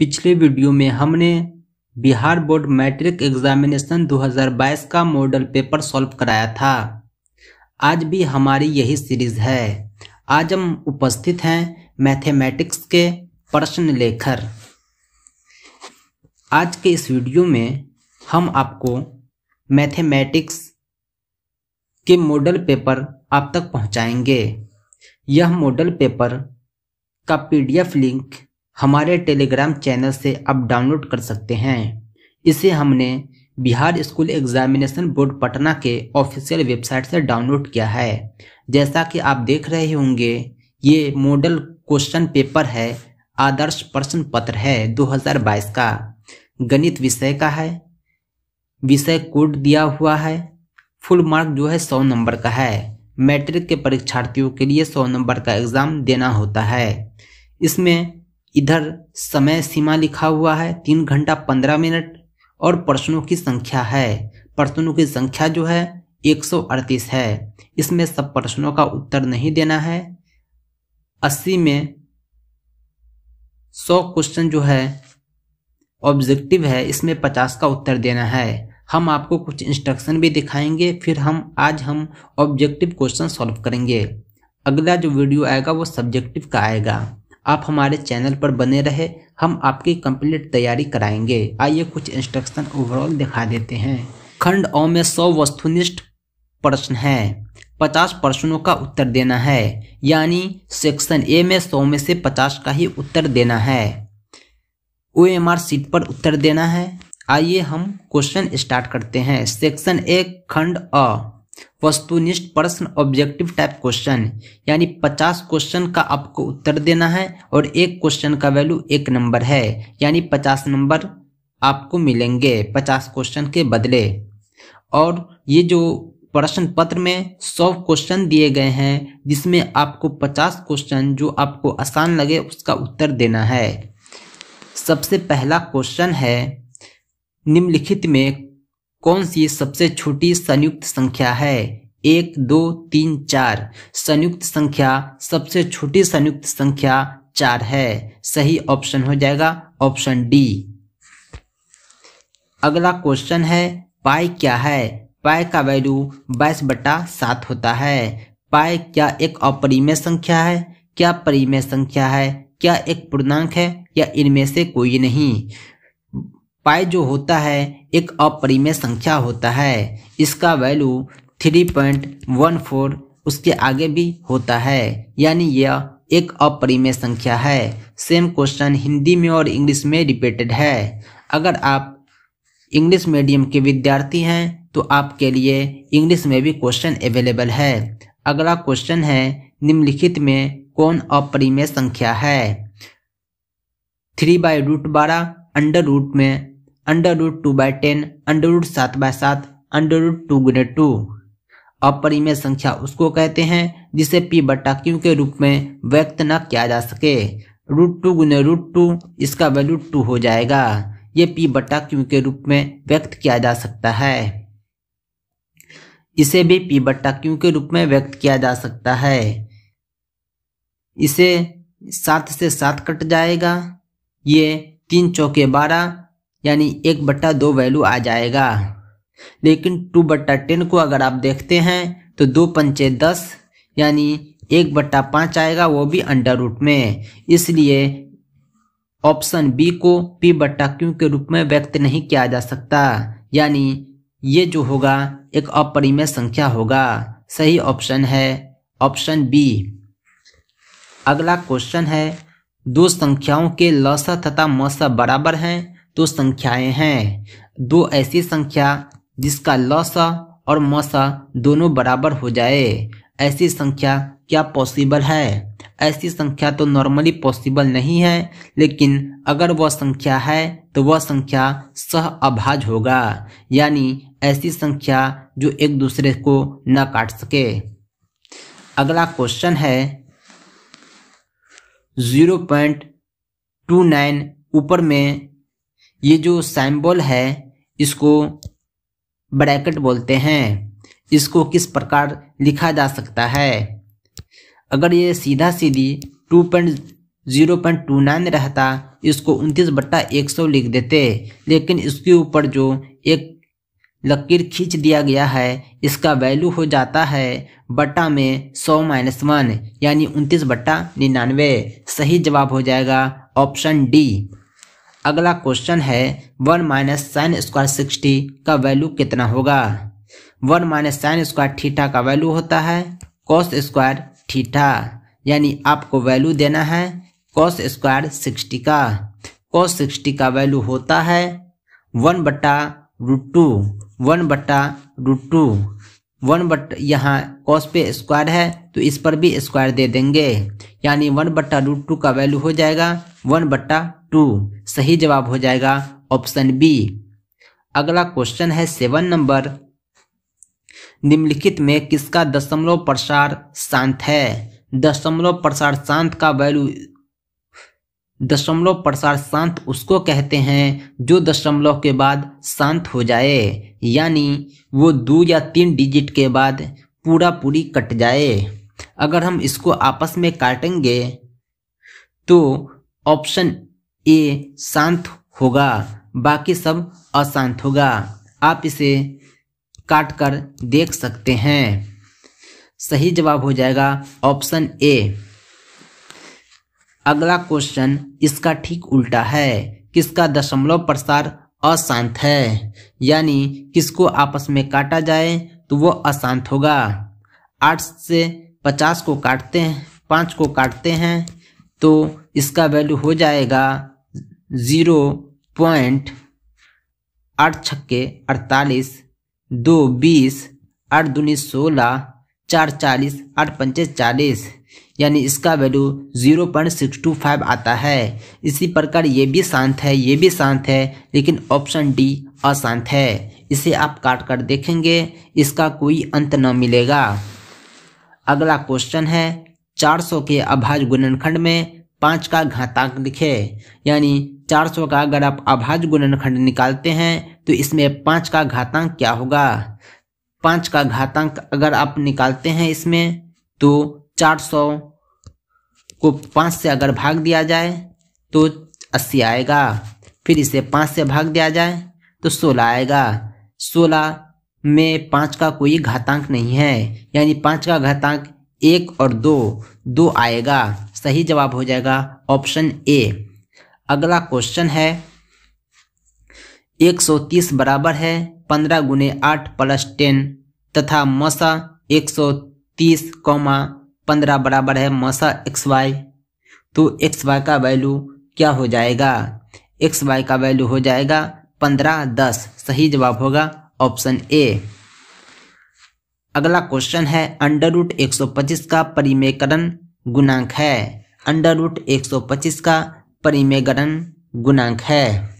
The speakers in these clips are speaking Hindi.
पिछले वीडियो में हमने बिहार बोर्ड मैट्रिक एग्जामिनेशन 2022 का मॉडल पेपर सॉल्व कराया था। आज भी हमारी यही सीरीज है। आज हम उपस्थित हैं मैथमेटिक्स के प्रश्न लेकर। आज के इस वीडियो में हम आपको मैथमेटिक्स के मॉडल पेपर आप तक पहुंचाएंगे। यह मॉडल पेपर का पीडीएफ लिंक हमारे टेलीग्राम चैनल से आप डाउनलोड कर सकते हैं। इसे हमने Bihar school examination board Patna के ऑफिशियल वेबसाइट से डाउनलोड किया है। जैसा कि आप देख रहे होंगे, ये मॉडल क्वेश्चन पेपर है, आदर्श प्रश्न पत्र है 2022 का। गणित विषय का है, विषय कोड दिया हुआ है। फुल मार्क जो है 100 नंबर का है। मैट्रिक के परीक्षार्थियों के लिए 100 नंबर का एग्जाम देना होता है। इसमें इधर समय सीमा लिखा हुआ है 3 घंटा 15 मिनट और प्रश्नों की संख्या है। प्रश्नों की संख्या जो है 138 है। इसमें सब प्रश्नों का उत्तर नहीं देना है। 80 में 100 क्वेश्चन जो है ऑब्जेक्टिव है, इसमें 50 का उत्तर देना है। हम आपको कुछ इंस्ट्रक्शन भी दिखाएंगे, फिर आज हम ऑब्जेक्टिव क्वेश्चन सॉल्व करेंगे। अगला जो वीडियो आएगा वो सब्जेक्टिव का आएगा। आप हमारे चैनल पर बने रहे, हम आपकी कंप्लीट तैयारी कराएंगे। आइए कुछ इंस्ट्रक्शन ओवरऑल दिखा देते हैं। खंड अ में 100 वस्तुनिष्ठ प्रश्न है, 50 प्रश्नों का उत्तर देना है, यानी सेक्शन ए में 100 में से 50 का ही उत्तर देना है। OMR शीट पर उत्तर देना है। आइए हम क्वेश्चन स्टार्ट करते हैं। सेक्शन ए खंड अ वस्तुनिष्ठ प्रश्न ऑब्जेक्टिव टाइप क्वेश्चन, यानी 50 क्वेश्चन का आपको उत्तर देना है और एक क्वेश्चन का वैल्यू 1 नंबर है, यानी 50 नंबर आपको मिलेंगे 50 क्वेश्चन के बदले। और ये जो प्रश्न पत्र में 100 क्वेश्चन दिए गए हैं, जिसमें आपको 50 क्वेश्चन जो आपको आसान लगे उसका उत्तर देना है। सबसे पहला क्वेश्चन है, निम्नलिखित में कौन सी सबसे छोटी संयुक्त संख्या है? 1, 2, 3, 4। संयुक्त संख्या, सबसे छोटी संयुक्त संख्या 4 है। सही ऑप्शन हो जाएगा ऑप्शन डी। अगला क्वेश्चन है, पाई क्या है? पाई का वैल्यू 22/7 होता है। पाई क्या एक अपरिमेय संख्या है? क्या परिमेय संख्या है? क्या एक पूर्णांक है? या इनमें से कोई नहीं? पाई जो होता है एक अपरिमेय संख्या होता है। इसका वैल्यू 3.14 उसके आगे भी होता है, यानी यह एक अपरिमेय संख्या है। सेम क्वेश्चन हिंदी में और इंग्लिश में रिपीटेड है। अगर आप इंग्लिश मीडियम के विद्यार्थी हैं तो आपके लिए इंग्लिश में भी क्वेश्चन अवेलेबल है। अगला क्वेश्चन है, निम्नलिखित में कौन अपरिमेय संख्या है? 3/√12, अंडर रूट में √2/10, √7/7, √2×2। अपरिमेय संख्या उसको कहते हैं जिसे p/q के रूप में व्यक्त न किया जा सके। √2×√2 इसका वैल्यू 2 हो जाएगा। ये p/q के रूप में व्यक्त किया जा सकता है। इसे भी p/q के रूप में व्यक्त किया जा सकता है। इसे 7 से 7 कट जाएगा। ये 3 चौके 12, यानी 1/2 वैल्यू आ जाएगा। लेकिन 2/10 को अगर आप देखते हैं तो 2 पंचे 10, यानी 1/5 आएगा, वो भी अंडर रूट में। इसलिए ऑप्शन बी को p/q के रूप में व्यक्त नहीं किया जा सकता, यानी ये जो होगा एक अपरिमेय संख्या होगा। सही ऑप्शन है ऑप्शन बी। अगला क्वेश्चन है, दो संख्याओं के लसा तथा मसा बराबर हैं। दो संख्याएं हैं, दो ऐसी संख्या जिसका लसा और मसा दोनों बराबर हो जाए। ऐसी संख्या क्या पॉसिबल है? ऐसी संख्या तो नॉर्मली पॉसिबल नहीं है, लेकिन अगर वह संख्या है तो वह संख्या सह अभाज होगा, यानी ऐसी संख्या जो एक दूसरे को न काट सके। अगला क्वेश्चन है, 0.29 ऊपर में ये जो सिंबल है इसको ब्रैकेट बोलते हैं। इसको किस प्रकार लिखा जा सकता है? अगर ये सीधा सीधी 0.29 रहता, इसको 29/100 लिख देते, लेकिन इसके ऊपर जो एक लकीर खींच दिया गया है इसका वैल्यू हो जाता है बटा में 100-1 यानी 29/99। सही जवाब हो जाएगा ऑप्शन डी। अगला क्वेश्चन है 1 - sin स्क्वायर 60 का वैल्यू कितना होगा। 1 - sin स्क्वायर थीटा का वैल्यू होता है cos स्क्वायर थीटा, यानी आपको वैल्यू देना है cos स्क्वायर 60 का। cos 60 का वैल्यू होता है 1/√2, 1/√2, 1 यहाँ cos पे स्क्वायर है तो इस पर भी स्क्वायर दे देंगे, यानी 1/√2 का वैल्यू हो जाएगा 1/2। सही जवाब हो जाएगा ऑप्शन बी। अगला क्वेश्चन है 7 नंबर, निम्नलिखित में किसका दशमलव प्रसार शांत है। दशमलव प्रसार शांत का वैल्यू, दशमलव प्रसार शांत उसको कहते हैं जो दशमलव के बाद शांत हो जाए, यानी वो 2 या 3 डिजिट के बाद पूरी कट जाए। अगर हम इसको आपस में काटेंगे तो ऑप्शन ए शांत होगा, बाकी सब अशांत होगा। आप इसे काट कर देख सकते हैं। सही जवाब हो जाएगा ऑप्शन ए। अगला क्वेश्चन इसका ठीक उल्टा है, किसका दशमलव प्रसार अशांत है, यानी किसको आपस में काटा जाए तो वो अशांत होगा। 8 से 50 को काटते हैं, 5 को काटते हैं तो इसका वैल्यू हो जाएगा 0.8 छक्के 48, 2 20, 8 दूनी 16, 4 40, 8 पंचे 40, यानी इसका वैल्यू 0.625 आता है। इसी प्रकार ये भी शांत है, ये भी शांत है, लेकिन ऑप्शन डी अशांत है। इसे आप काट कर देखेंगे इसका कोई अंत न मिलेगा। अगला क्वेश्चन है 400 के अभाज्य गुणनखंड में 5 का घातांक लिखे, यानी 400 का अगर आप अभाज्य गुणनखंड निकालते हैं तो इसमें 5 का घातांक क्या होगा। 5 का घातांक अगर आप निकालते हैं इसमें तो 400 को 5 से अगर भाग दिया जाए तो 80 आएगा, फिर इसे 5 से भाग दिया जाए तो 16 आएगा। 16 में 5 का कोई घातांक नहीं है, यानी 5 का घातांक 1 और 2 आएगा। सही जवाब हो जाएगा ऑप्शन ए। अगला क्वेश्चन है 130 बराबर है 15 × 8 + 10 तथा मसा 130, 15 बराबर है मसा xy, तो xy का वैल्यू क्या हो जाएगा। xy का वैल्यू हो जाएगा 15, 10। सही जवाब होगा ऑप्शन ए। अगला क्वेश्चन है √125 का परिमेयकरण गुणांक है। √125 का परिमेयकरण गुणांक है।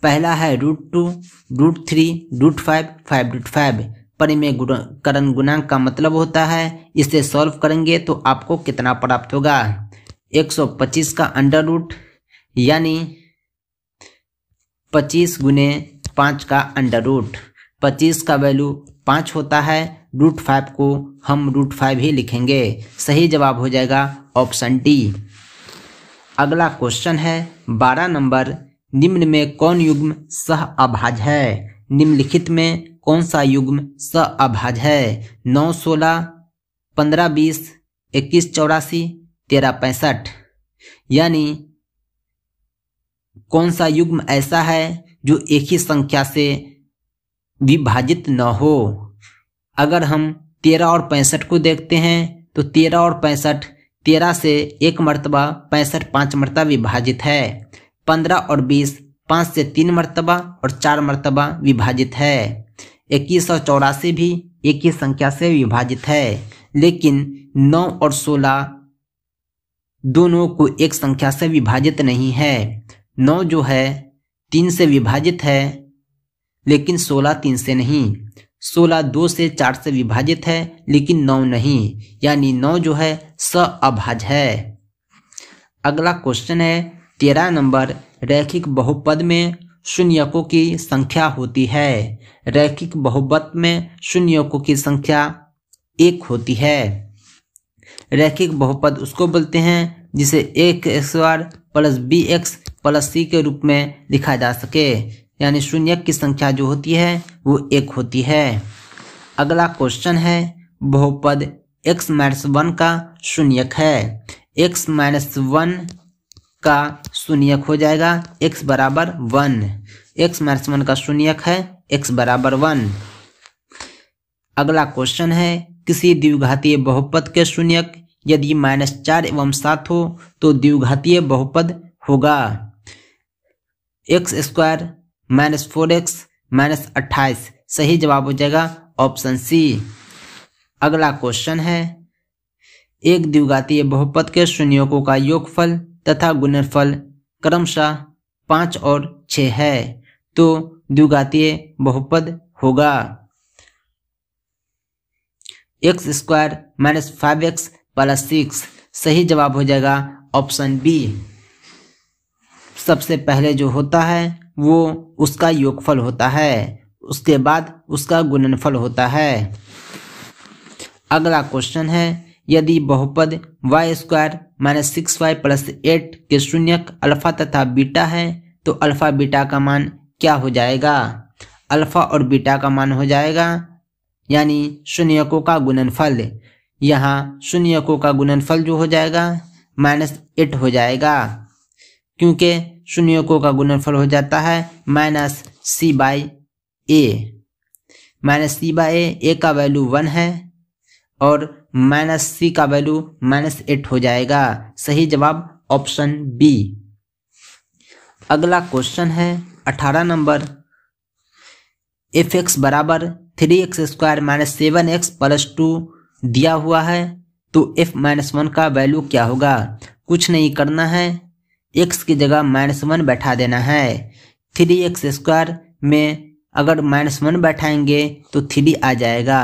पहला है √2, √3, √5, 5√5। परिमेयकरण गुणांक का मतलब होता है इसे सॉल्व करेंगे तो आपको कितना प्राप्त होगा। 125 का अंडर यानी 25 × 5 का अंडर। 25 का वैल्यू 5 होता है, √5 को हम √5 ही लिखेंगे। सही जवाब हो जाएगा ऑप्शन डी। अगला क्वेश्चन है 12 नंबर, निम्न में कौन युग्म सह अभाज्य है। निम्नलिखित में कौन सा युग्म सह अभाज्य है। 9 16, 15 20, 21 84, 13 65, यानी कौन सा युग्म ऐसा है जो एक ही संख्या से विभाजित न हो। अगर हम 13 और 65 को देखते हैं तो 13 और 65, 13 से 1 मरतबा, 65 5 मरतबा विभाजित है। 15 और 20, 5 से 3 मरतबा और 4 मरतबा विभाजित है। 21 और 84 भी एक ही संख्या से विभाजित है, लेकिन 9 और 16 दोनों को एक संख्या से विभाजित नहीं है। 9 जो है 3 से विभाजित है, लेकिन 16 3 से नहीं। 16 2 से 4 से विभाजित है, लेकिन 9 नहीं, यानी 9 जो है सह अभाज्य है। अगला क्वेश्चन है 13 नंबर, रैखिक बहुपद में शून्यकों की संख्या होती है। रैखिक बहुपद में शून्यकों की संख्या 1 होती है। रैखिक बहुपद उसको बोलते हैं जिसे एक square plus B X plus C के रूप में लिखा जा सके, यानी शून्यक की संख्या जो होती है वो 1 होती है। अगला क्वेश्चन है बहुपद x - 1 का शून्यक है। x - 1 का शून्यक हो जाएगा x बराबर 1। x - 1 का शून्यक है x बराबर 1। अगला क्वेश्चन है किसी द्विघातीय बहुपद के शून्यक यदि -4 एवं 7 हो तो द्विघातीय बहुपद होगा x² - 4x - 28। सही जवाब हो जाएगा ऑप्शन सी। अगला क्वेश्चन है एक द्विघातीय बहुपद के शून्यकों का योगफल तथा गुणनफल क्रमशः 5 और 6 है तो द्विघातीय बहुपद होगा x² - 5x + 6। सही जवाब हो जाएगा ऑप्शन बी। सबसे पहले जो होता है वो उसका योगफल होता है, उसके बाद उसका गुणनफल होता है। अगला क्वेश्चन है यदि बहुपद y² - 6y + 8 के शून्यक अल्फा तथा बीटा है तो अल्फा बीटा का मान क्या हो जाएगा? अल्फा और बीटा का मान हो जाएगा यानी शून्यकों का गुणनफल। यहाँ शून्यकों का गुणनफल जो हो जाएगा -8 हो जाएगा, क्योंकि शून्यकों का गुणनफल हो जाता है -c/a। -c/a, a का वैल्यू 1 है और -c का वैल्यू -8 हो जाएगा। सही जवाब ऑप्शन बी। अगला क्वेश्चन है 18 नंबर fx बराबर 3x² - 7x + 2 दिया हुआ है तो f - 1 का वैल्यू क्या होगा? कुछ नहीं करना है, x की जगह -1 बैठा देना है। 3x² में अगर -1 बैठाएंगे तो 3 आ जाएगा,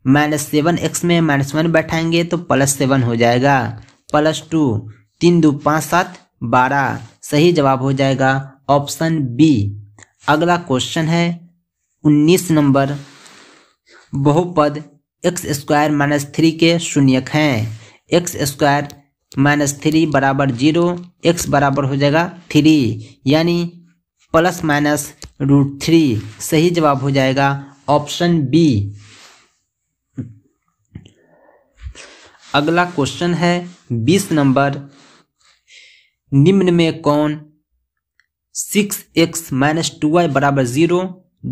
-7x में -1 बैठाएंगे तो +7 हो जाएगा, +2, 3 2 5 7 12। सही जवाब हो जाएगा ऑप्शन बी। अगला क्वेश्चन है 19 नंबर बहुपद x² - 3 के शून्यक हैं। x² - 3 बराबर 0, x बराबर हो जाएगा 3 यानी ±√3। सही जवाब हो जाएगा ऑप्शन बी। अगला क्वेश्चन है 20 नंबर निम्न में कौन 6x - 2y बराबर 0,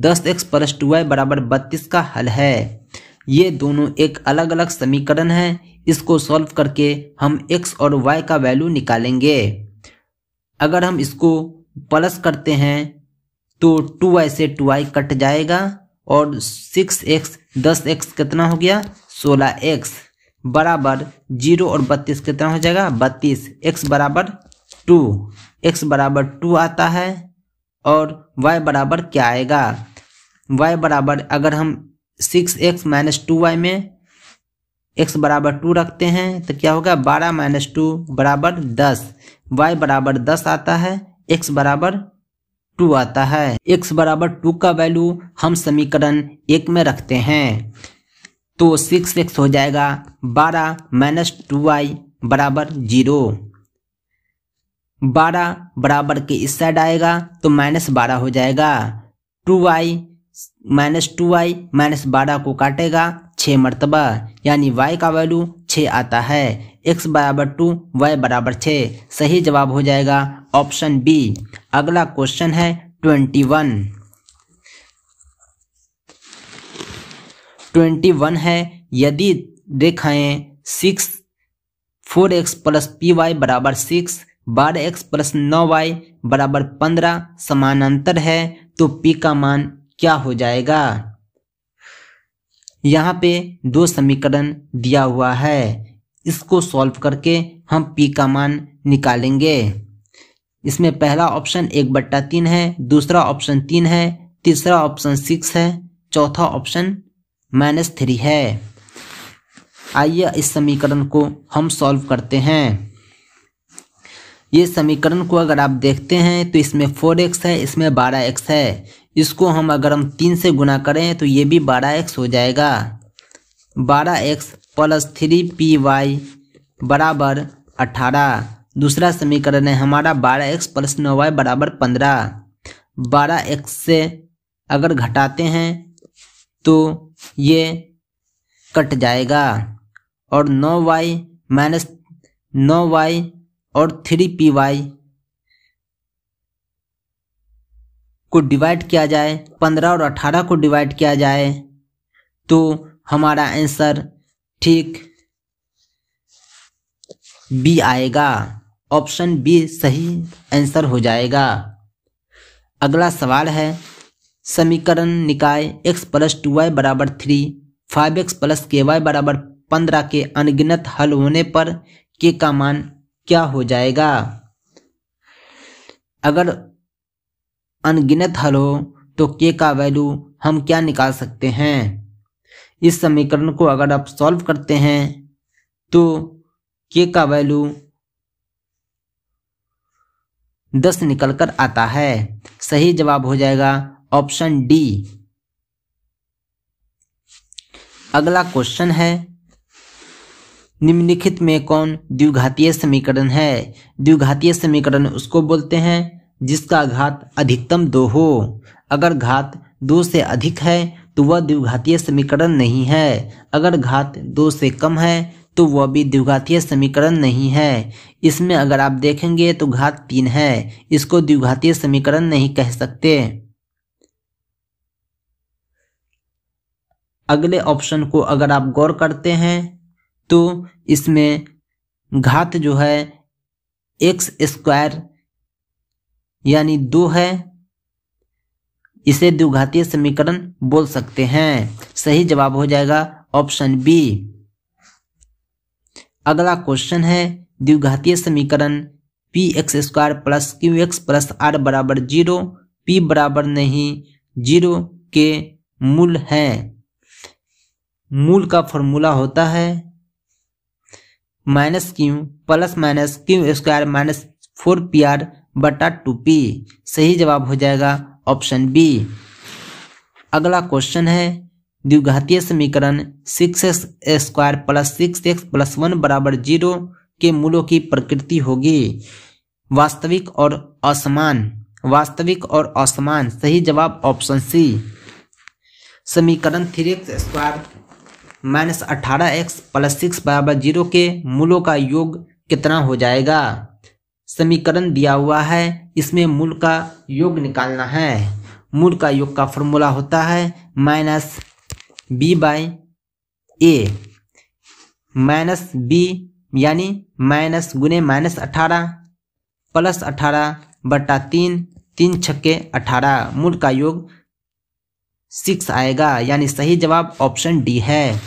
10x + 2y बराबर 32 का हल है? ये दोनों एक अलग अलग समीकरण है, इसको सॉल्व करके हम x और y का वैल्यू निकालेंगे। अगर हम इसको प्लस करते हैं तो 2y से 2y कट जाएगा और 6x 10x कितना हो गया 16x बराबर 0 और 32 कितना हो जाएगा 32। x बराबर 2, x बराबर 2 आता है और y बराबर क्या आएगा? y बराबर अगर हम 6x - 2y में x बराबर 2 रखते हैं तो क्या होगा 12 - 2 बराबर 10। y बराबर 10 आता है, x बराबर 2 आता है। x बराबर 2 का वैल्यू हम समीकरण 1 में रखते हैं तो 6x हो जाएगा 12 - 2y बराबर 0। 12 बराबर के इस साइड आएगा तो -12 हो जाएगा। 2y -12 को काटेगा 6 मरतबा यानी y का वैल्यू 6 आता है। x बराबर 2, y बराबर 6। सही जवाब हो जाएगा ऑप्शन बी। अगला क्वेश्चन है 21 है यदि रेखाएं 4x + py बराबर 6, 12x + 9y बराबर 15 समानांतर है तो p का मान क्या हो जाएगा? यहाँ पे 2 समीकरण दिया हुआ है, इसको सॉल्व करके हम p का मान निकालेंगे। इसमें पहला ऑप्शन 1/3 है, दूसरा ऑप्शन 3 है, तीसरा ऑप्शन 6 है, चौथा ऑप्शन -3 है। आइए इस समीकरण को हम सॉल्व करते हैं। ये समीकरण को अगर आप देखते हैं तो इसमें 4x है, इसमें 12x है। इसको हम अगर 3 से गुना करें तो ये भी 12x हो जाएगा। 12x + 3py बराबर 18। दूसरा समीकरण है हमारा 12x प्लस 9y बराबर 15। 12x से अगर घटाते हैं तो ये कट जाएगा और 9y माइनस 9y और 3py को डिवाइड किया जाए, 15 और 18 को डिवाइड किया जाए तो हमारा आंसर ठीक बी आएगा। ऑप्शन बी सही आंसर हो जाएगा। अगला सवाल है समीकरण निकाय x प्लस 2y बराबर 3, 5x प्लस ky बराबर 15 के अनगिनत हल होने पर k का मान क्या हो जाएगा। अगर अनगिनत हल हो तो k का वैल्यू हम क्या निकाल सकते हैं। इस समीकरण को अगर आप सॉल्व करते हैं तो k का वैल्यू 10 निकलकर आता है। सही जवाब हो जाएगा ऑप्शन डी। अगला क्वेश्चन है निम्नलिखित में कौन द्विघातीय समीकरण है। द्विघातीय समीकरण उसको बोलते हैं जिसका घात अधिकतम 2 हो। अगर घात 2 से अधिक है तो वह द्विघातीय समीकरण नहीं है। अगर घात 2 से कम है तो वह भी द्विघातीय समीकरण नहीं है। इसमें अगर आप देखेंगे तो घात 3 है, इसको द्विघातीय समीकरण नहीं कह सकते। अगले ऑप्शन को अगर आप गौर करते हैं तो इसमें घात जो है x स्क्वायर यानी 2 है, इसे द्विघातीय समीकरण बोल सकते हैं। सही जवाब हो जाएगा ऑप्शन बी। अगला क्वेश्चन है द्विघातीय समीकरण px square plus qx plus r बराबर 0, p बराबर नहीं 0 के मूल हैं। मूल का फॉर्मूला होता है minus Q plus minus Q square minus 4pr बटा 2p। सही जवाब हो जाएगा ऑप्शन बी। अगला क्वेश्चन है द्विघातीय समीकरण 6x square plus 6x plus 1 बराबर 0 के मूलों की प्रकृति होगी वास्तविक और असमान। वास्तविक और असमान। सही जवाब ऑप्शन सी। समीकरण 3x square minus 18x plus 6 बराबर 0 के मूलों का योग कितना हो जाएगा। समीकरण दिया हुआ है, इसमें मूल का योग निकालना है। मूल का योग का फॉर्मूला होता है minus b by A. Minus b यानी माइनस गुने माइनस 18 प्लस 18 बटा 3, 3 छक्के 18, मूल का योग 6 आएगा। यानी सही जवाब ऑप्शन डी है।